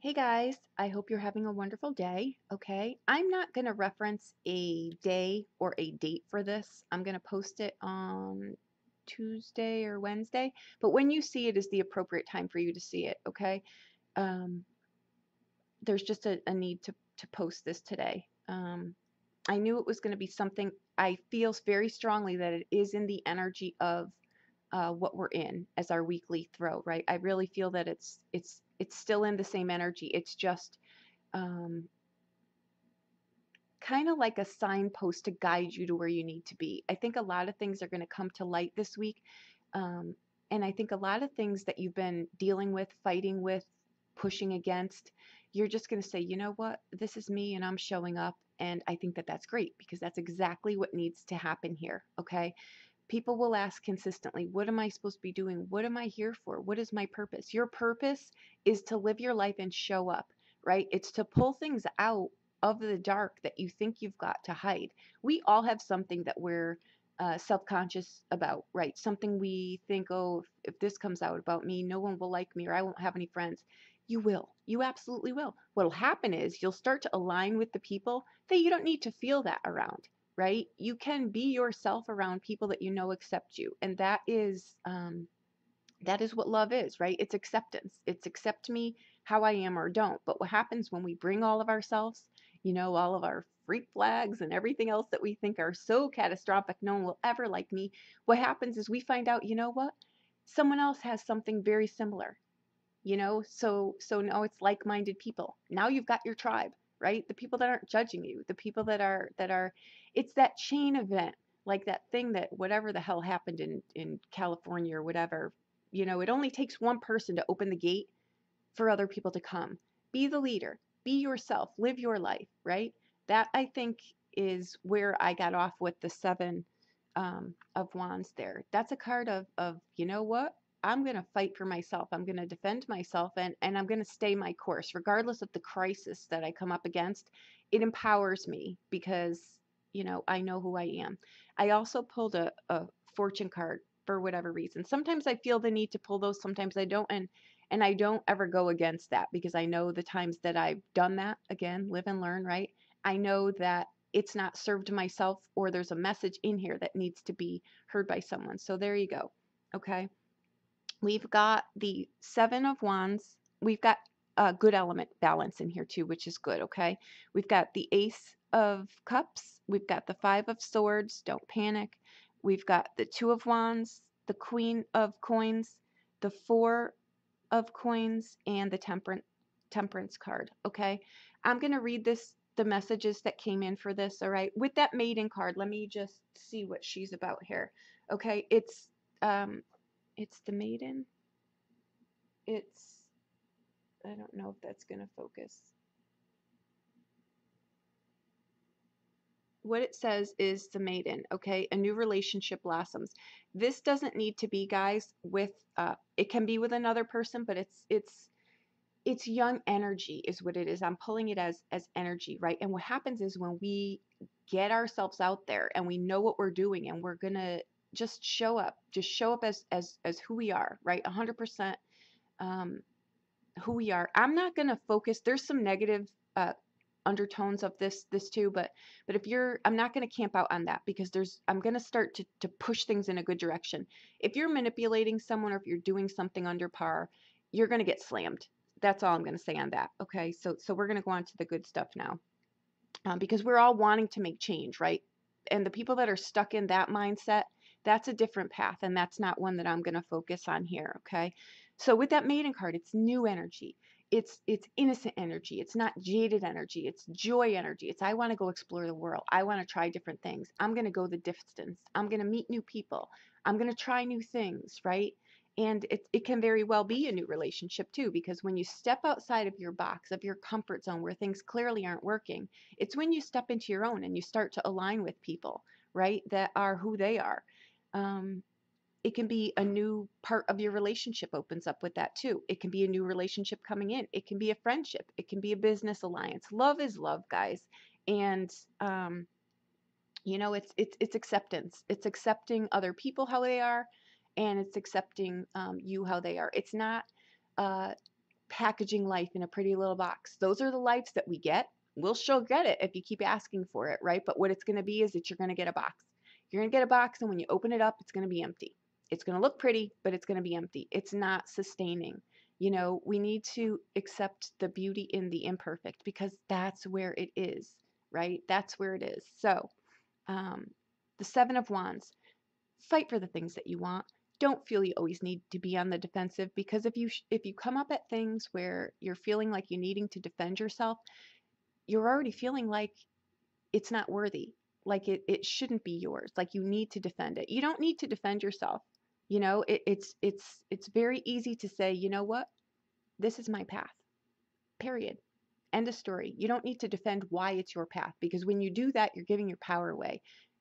Hey guys, I hope you're having a wonderful day. Okay, I'm not going to reference a day or a date for this. I'm going to post it on Tuesday or Wednesday, but when you see it is the appropriate time for you to see it. Okay, um, there's just a need to post this today. I knew it was going to be something. I feel very strongly that it is in the energy of what we're in as our weekly throw, right? I really feel that it's still in the same energy. It's just um, kind of like a signpost to guide you to where you need to be. I think a lot of things are going to come to light this week. Um, and I think a lot of things that you've been dealing with, fighting with, pushing against, you're just going to say, you know what, this is me and I'm showing up. And I think that that's great because that's exactly what needs to happen here. Okay. People will ask consistently, what am I supposed to be doing? What am I here for? What is my purpose? Your purpose is to live your life and show up, right? It's to pull things out of the dark that you think you've got to hide. We all have something that we're self-conscious about, right? Something we think, oh, if this comes out about me, no one will like me or I won't have any friends. You will. You absolutely will. What'll happen is you'll start to align with the people that you don't need to feel that around, right? You can be yourself around people that you know accept you, and that is what love is, right? It's acceptance. It's accept me how I am or don't. But what happens when we bring all of ourselves, all of our freak flags and everything else that we think are so catastrophic, no one will ever like me. What happens is we find out, you know what? Someone else has something very similar, so now it's like-minded people. Now you've got your tribe, right? The people that aren't judging you, the people that are it's that chain event, like that thing that whatever the hell happened in California or whatever. It only takes one person to open the gate for other people to come. Be the leader, be yourself, live your life, right? That I think is where I got off with the seven of wands there. That's a card of you know what? I'm going to fight for myself. I'm going to defend myself and I'm going to stay my course regardless of the crisis that I come up against. It empowers me because, I know who I am. I also pulled a fortune card for whatever reason. Sometimes I feel the need to pull those, sometimes I don't. And I don't ever go against that because I know the times that I've done that, again, live and learn, right? I know that it's not served myself or there's a message in here that needs to be heard by someone. So there you go. Okay. We've got the Seven of Wands. We've got a good element balance in here too, which is good. Okay. We've got the Ace of Cups. We've got the Five of Swords. Don't panic. We've got the Two of Wands, the Queen of Coins, the Four of Coins, and the Temperance card. Okay. I'm going to read the messages that came in for this. All right. With that Maiden card, let me just see what she's about here. Okay. It's the Maiden. It's, I don't know if that's going to focus. What it says is the Maiden. Okay. A new relationship blossoms. This doesn't need to be, guys, with, it can be with another person, but it's young energy is what it is. I'm pulling it as energy, right? And what happens is when we get ourselves out there and we know what we're doing and we're gonna just show up as who we are, right? 100% um, who we are. I'm not gonna focus. There's some negative undertones of this too, but if you're, I'm not gonna camp out on that because I'm gonna start to push things in a good direction. If you're manipulating someone or if you're doing something under par, you're gonna get slammed. That's all I'm going to say on that. Okay, so we're going to go on to the good stuff now, because we're all wanting to make change, right? And the people that are stuck in that mindset, that's a different path, and that's not one that I'm going to focus on here. Okay, so with that Maiden card, it's new energy. It's innocent energy. It's not jaded energy. It's joy energy. It's I want to go explore the world. I want to try different things. I'm going to go the distance. I'm going to meet new people. I'm going to try new things, right? And it can very well be a new relationship too, because when you step outside of your box, of your comfort zone where things clearly aren't working, it's when you step into your own and you start to align with people, right, that are who they are. Um, it can be a new part of your relationship opens up with that too. It can be a new relationship coming in. It can be a friendship. It can be a business alliance. Love is love, guys. And it's acceptance. It's accepting other people how they are, and it's accepting you how they are. It's not. packaging life in a pretty little box. Those are the lives that we get. We'll sure get it if you keep asking for it, right? But what it's going to be is that you're going to get a box. You're going to get a box, and when you open it up, it's going to be empty. It's going to look pretty, but it's going to be empty. It's not sustaining. We need to accept the beauty in the imperfect because that's where it is, right? That's where it is. So, the Seven of Wands, fight for the things that you want. Don't feel you always need to be on the defensive, because if you come up at things where you're feeling like you're needing to defend yourself, you're already feeling like it's not worthy, like it shouldn't be yours, like you need to defend it. You don't need to defend yourself. It's very easy to say, you know what, this is my path, period, end of story. You don't need to defend why it's your path, because when you do that, you're giving your power away.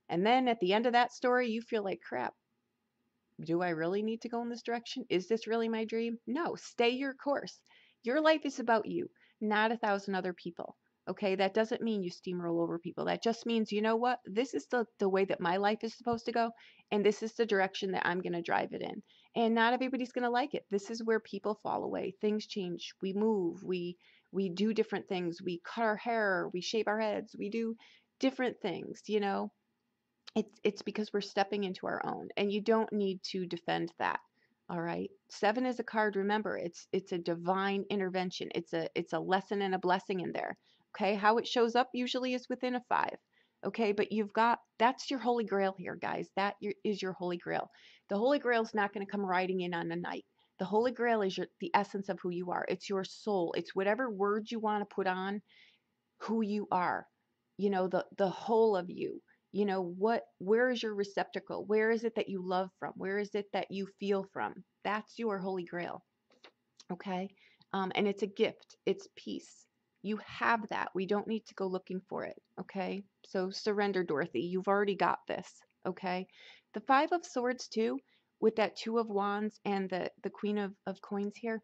And then at the end of that story, you feel like crap. Do I really need to go in this direction? Is this really my dream? No, stay your course. Your life is about you, not 1,000 other people. Okay, that doesn't mean you steamroll over people. That just means, you know what? This is the way that my life is supposed to go, and this is the direction that I'm going to drive it in. And not everybody's going to like it. This is where people fall away. Things change. We move. We do different things. We cut our hair. We shave our heads. We do different things. It's because we're stepping into our own, and you don't need to defend that. All right. Seven is a card. Remember, it's a divine intervention. It's a lesson and a blessing in there. Okay. How it shows up usually is within a five. Okay. But that's your holy grail here, guys. Is your holy grail. The holy grail is not going to come riding in on a night. The holy grail is the essence of who you are. It's your soul. It's whatever words you want to put on who you are, the whole of you. Where is your receptacle? Where is it that you love from? Where is it that you feel from? That's your holy grail. Okay. And it's a gift. It's peace. You have that. We don't need to go looking for it. Okay. So surrender, Dorothy. You've already got this. Okay. The Five of Swords too, with that Two of Wands and the Queen of Coins here.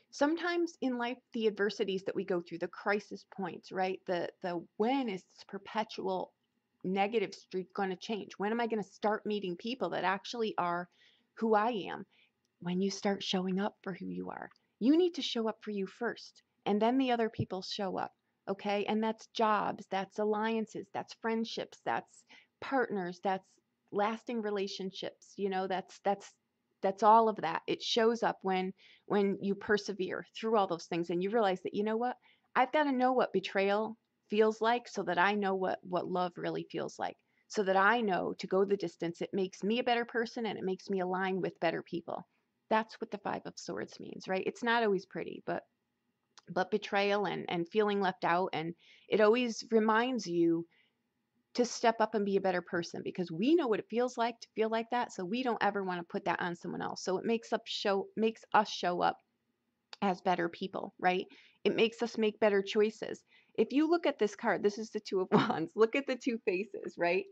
Sometimes in life, the adversities that we go through, the crisis points, right? The when is this perpetual negative streak going to change? When am I going to start meeting people that actually are who I am? When you start showing up for who you are. You need to show up for you first, and then the other people show up. Okay? And that's jobs, that's alliances, that's friendships, that's partners, that's lasting relationships. That's all of that. It shows up when you persevere through all those things, and you realize that, you know what? I've got to know what betrayal feels like, so that I know what love really feels like, so that I know to go the distance. It makes me a better person, and it makes me align with better people. That's what the Five of Swords means, right? It's not always pretty, but betrayal and feeling left out, and it always reminds you to step up and be a better person, because we know what it feels like to feel like that, so we don't ever want to put that on someone else. So it makes us show up as better people, right? It makes us make better choices. If you look at this card, this is the Two of Wands. Look at the two faces, right?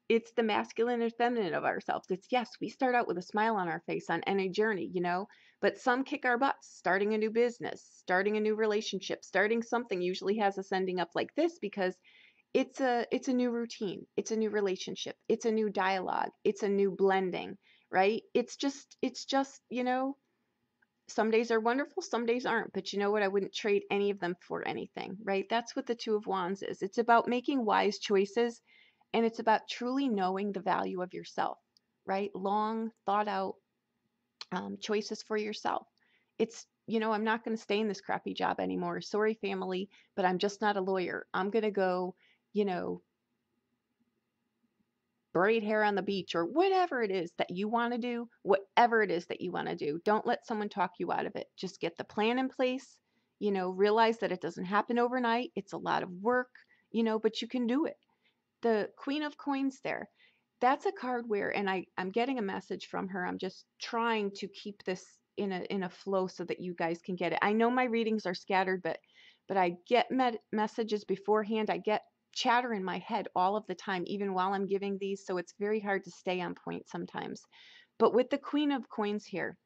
It's the masculine and feminine of ourselves. It's, yes, we start out with a smile on our face on any journey, but some kick our butts, starting a new business, starting a new relationship, starting something usually has us ending up like this, because it's a new routine, it's a new relationship, it's a new dialogue, it's a new blending, right? It's just some days are wonderful, some days aren't, but you know what? I wouldn't trade any of them for anything, right? That's what the Two of Wands is. It's about making wise choices, and it's about truly knowing the value of yourself, right? Long thought out choices for yourself. I'm not going to stay in this crappy job anymore. Sorry, family, but I'm just not a lawyer. I'm going to go, you know, braid hair on the beach, or whatever it is that you want to do, whatever it is that you want to do. Don't let someone talk you out of it. Just get the plan in place, realize that it doesn't happen overnight. It's a lot of work, but you can do it. The Queen of Coins there, that's a card where, and I'm getting a message from her. I'm just trying to keep this in a flow so that you guys can get it. I know my readings are scattered, but I get messages beforehand. I get chatter in my head all of the time, even while I'm giving these. So it's very hard to stay on point sometimes. But with the Queen of Coins here,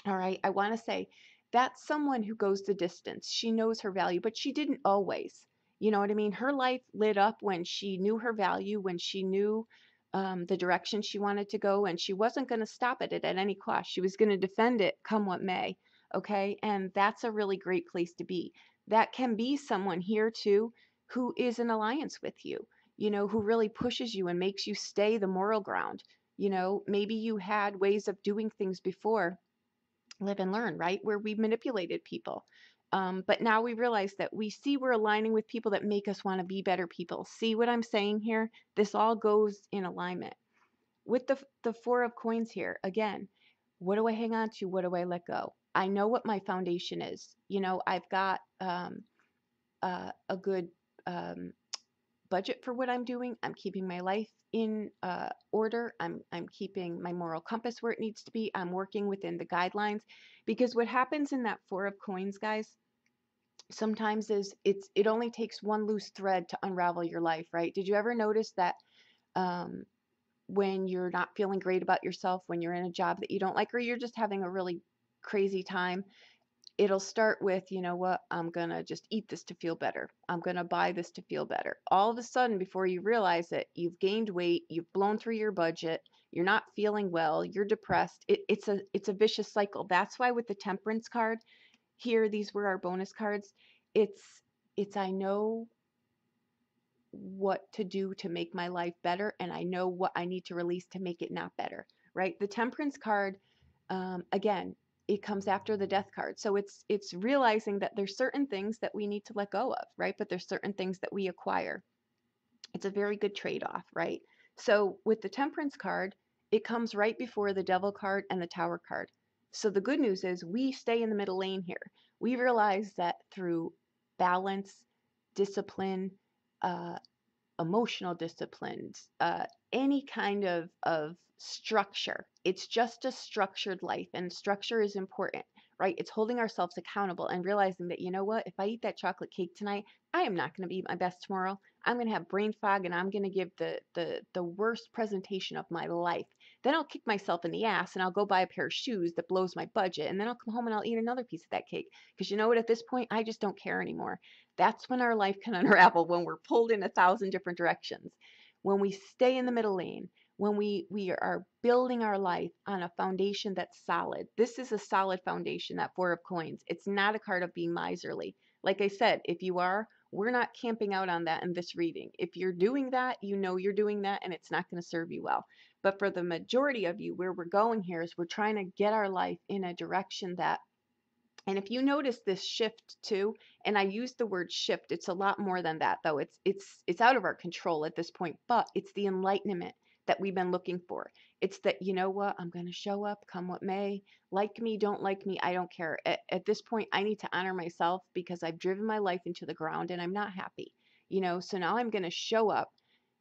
all right, I want to say that's someone who goes the distance. She knows her value, but she didn't always. You know what I mean? Her life lit up when she knew her value, when she knew the direction she wanted to go, and she wasn't going to stop it at any cost. She was going to defend it come what may. Okay. And that's a really great place to be. That can be someone here too who is in alliance with you, who really pushes you and makes you stay the moral ground. Maybe you had ways of doing things before, live and learn, right? Where we manipulated people. But now we realize that we see we're aligning with people that make us want to be better people. See what I'm saying here? This all goes in alignment. With the Four of Coins here, again, what do I hang on to? What do I let go? I know what my foundation is. I've got a good um, budget for what I'm doing. I'm keeping my life in order. I'm keeping my moral compass where it needs to be. I'm working within the guidelines, because what happens in that Four of Coins, guys, sometimes is it only takes one loose thread to unravel your life, right? Did you ever notice that um, when you're not feeling great about yourself, when you're in a job that you don't like, or you're just having a really crazy time, it'll start with, you know what, I'm gonna just eat this to feel better. I'm gonna buy this to feel better. All of a sudden, before you realize it, you've gained weight, you've blown through your budget, you're not feeling well, you're depressed. It's a vicious cycle. That's why with the Temperance card here, these were our bonus cards. It's it's I know what to do to make my life better, and I know what I need to release to make it not better, right? The Temperance card, again, it comes after the Death card. So it's realizing that there's certain things that we need to let go of, right? But there's certain things that we acquire. It's a very good trade-off, right? So with the Temperance card, it comes right before the Devil card and the Tower card. So the good news is we stay in the middle lane here. We realize that through balance, discipline, uh, emotional disciplines, any kind of structure. It's just a structured life, and structure is important, right? It's holding ourselves accountable and realizing that, you know what, if I eat that chocolate cake tonight, I am not going to be my best tomorrow. I'm going to have brain fog, and I'm going to give the worst presentation of my life. Then I'll kick myself in the ass and I'll go buy a pair of shoes that blows my budget, and then I'll come home and I'll eat another piece of that cake, because you know what, at this point I just don't care anymore. That's when our life can unravel, when we're pulled in 1,000 different directions. When we stay in the middle lane, when we are building our life on a foundation that's solid. This is a solid foundation, that Four of Coins. It's not a card of being miserly. Like I said, if you are, we're not camping out on that in this reading. If you're doing that, you know you're doing that, and it's not going to serve you well. But for the majority of you, where we're going here is we're trying to get our life in a direction that, and if you notice this shift too, and I use the word shift, it's a lot more than that though. It's out of our control at this point, but it's the enlightenment that we've been looking for. It's that, you know what, I'm going to show up come what may. Like me, don't like me, I don't care. At this point, I need to honor myself, because I've driven my life into the ground and I'm not happy. So now I'm going to show up.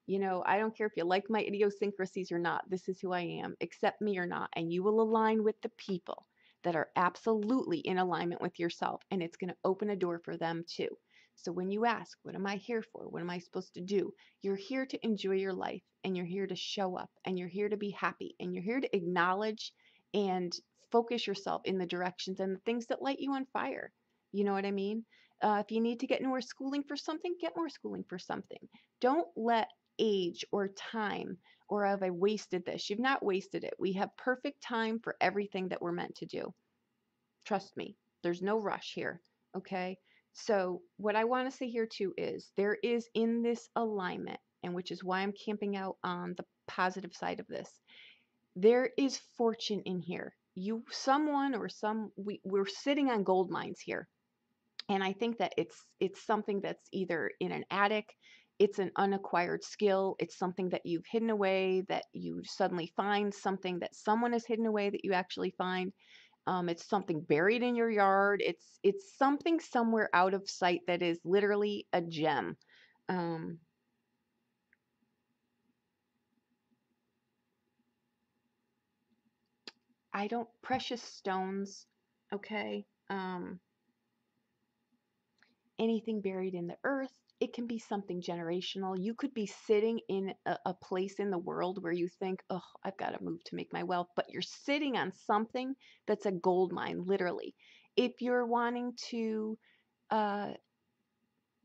I don't care if you like my idiosyncrasies or not. This is who I am. Accept me or not. And you will align with the people that are absolutely in alignment with yourself. And it's going to open a door for them too. So when you ask, what am I here for? What am I supposed to do? You're here to enjoy your life, and you're here to show up, and you're here to be happy, and you're here to acknowledge and focus yourself in the directions and the things that light you on fire. You know what I mean? If you need to get more schooling for something, get more schooling for something. Don't let age or time, or have I wasted this? You've not wasted it. We have perfect time for everything that we're meant to do. Trust me, there's no rush here. Okay. So, what I want to say here too is there is in this alignment, and which is why I'm camping out on the positive side of this, there is fortune in here. Someone or we're sitting on gold mines here. And I think that it's something that's either in an attic, it's an unacquired skill, it's something that you've hidden away, that you suddenly find, something that someone has hidden away that you actually find. It's something buried in your yard. It's something somewhere out of sight that is literally a gem. Um, I don't precious stones, okay? Anything buried in the earth. It can be something generational. You could be sitting in a place in the world where you think, oh, I've got to move to make my wealth, but you're sitting on something that's a gold mine, literally. If you're wanting to uh,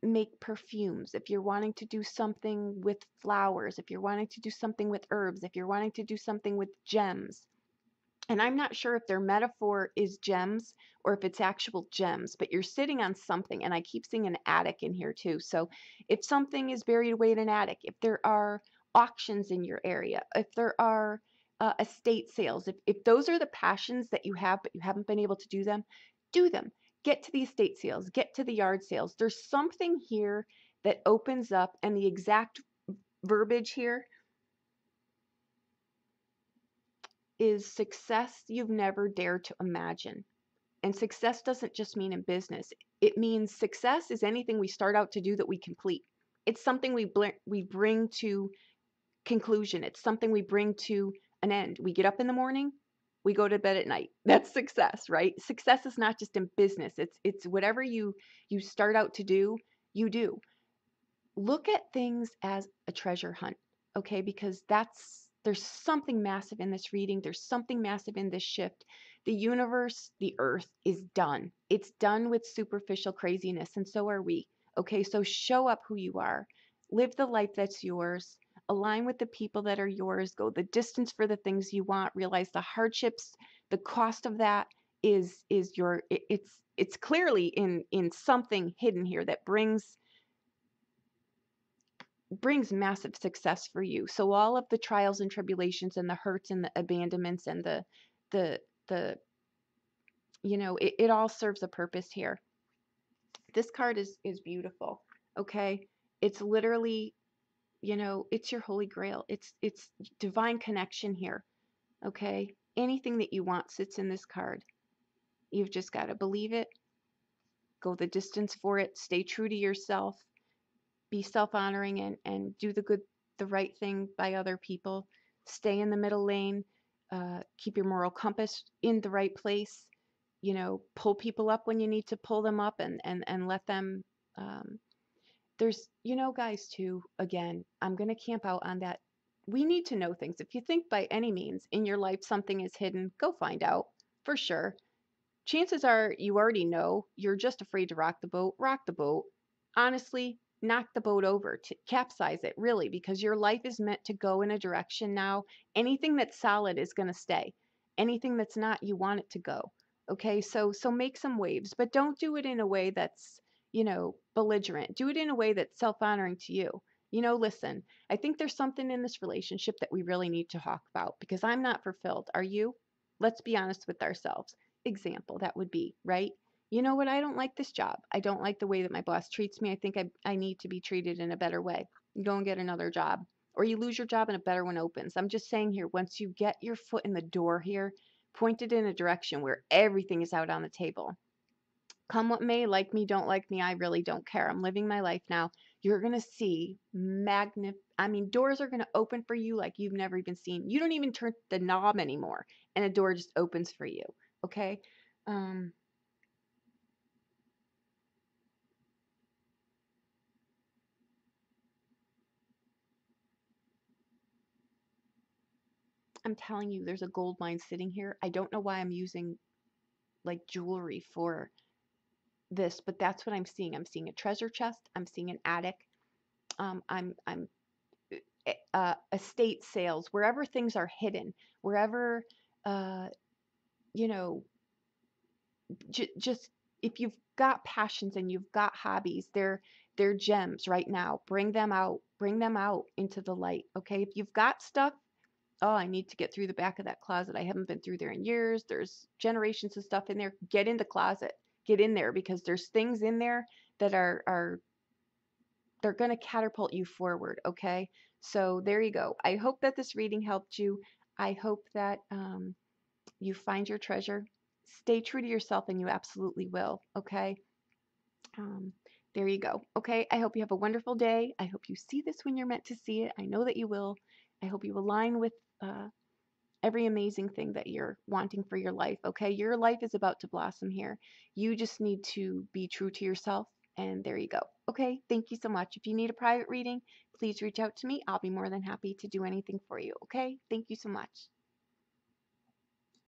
make perfumes, if you're wanting to do something with flowers, if you're wanting to do something with herbs, if you're wanting to do something with gems, And I'm not sure if their metaphor is gems or if it's actual gems, but you're sitting on something. And I keep seeing an attic in here too. So if something is buried away in an attic, if there are auctions in your area, if there are estate sales, if those are the passions that you have, but you haven't been able to do them, do them. Get to the estate sales, get to the yard sales. There's something here that opens up, and the exact verbiage here is success you've never dared to imagine. And success doesn't just mean in business. It means success is anything we start out to do that we complete. It's something we bring to conclusion. It's something we bring to an end. We get up in the morning, we go to bed at night. That's success, right? Success is not just in business. It's whatever you start out to do, you do. Look at things as a treasure hunt, okay? Because there's something massive in this reading. There's something massive in this shift. The universe, the earth is done. It's done with superficial craziness, and so are we. Okay, so show up who you are. Live the life that's yours. Align with the people that are yours. Go the distance for the things you want. Realize the hardships, the cost of that is your it's clearly in something hidden here that brings massive success for you. So all of the trials and tribulations and the hurts and the abandonments and the the it all serves a purpose here. This card is beautiful. Okay? It's literally, it's your holy grail. It's divine connection here. Okay? Anything that you want sits in this card. You've just got to believe it, go the distance for it, stay true to yourself, be self-honoring and do the right thing by other people. Stay in the middle lane. Keep your moral compass in the right place. Pull people up when you need to pull them up and let them. There's, guys, too, again, I'm going to camp out on that. We need to know things. If you think by any means in your life something is hidden, go find out for sure. Chances are you already know. You're just afraid to rock the boat. Rock the boat. Honestly, knock the boat over, to capsize it, really, because your life is meant to go in a direction now. Anything that's solid is going to stay. Anything that's not, you want it to go. Okay, so make some waves, but don't do it in a way that's, belligerent. Do it in a way that's self-honoring to you. Listen, I think there's something in this relationship that we really need to talk about because I'm not fulfilled. Are you? Let's be honest with ourselves. Example, that would be, right? You know what? I don't like this job. I don't like the way that my boss treats me. I think I need to be treated in a better way. Go and get another job. Or you lose your job and a better one opens. I'm just saying here, once you get your foot in the door here, point it in a direction where everything is out on the table. Come what may, like me, don't like me, I really don't care. I'm living my life now. You're going to see doors are going to open for you like you've never even seen. You don't even turn the knob anymore, and a door just opens for you. Okay? Um, I'm telling you, there's a gold mine sitting here. I don't know why I'm using like jewelry for this, but that's what I'm seeing. I'm seeing a treasure chest. I'm seeing an attic. I'm estate sales, wherever things are hidden, wherever, uh, you know, just if you've got passions and you've got hobbies, they're gems right now. Bring them out. Bring them out into the light. Okay. If you've got stuff, oh, I need to get through the back of that closet. I haven't been through there in years. There's generations of stuff in there. Get in the closet. Get in there because there's things in there that are they're going to catapult you forward, okay? So there you go. I hope that this reading helped you. I hope that you find your treasure. Stay true to yourself and you absolutely will, okay? Um, there you go. Okay, I hope you have a wonderful day. I hope you see this when you're meant to see it. I know that you will. I hope you align with uh, every amazing thing that you're wanting for your life. Okay, your life is about to blossom here. You just need to be true to yourself, and there you go. Okay, thank you so much. If you need a private reading, please reach out to me. I'll be more than happy to do anything for you. Okay, thank you so much.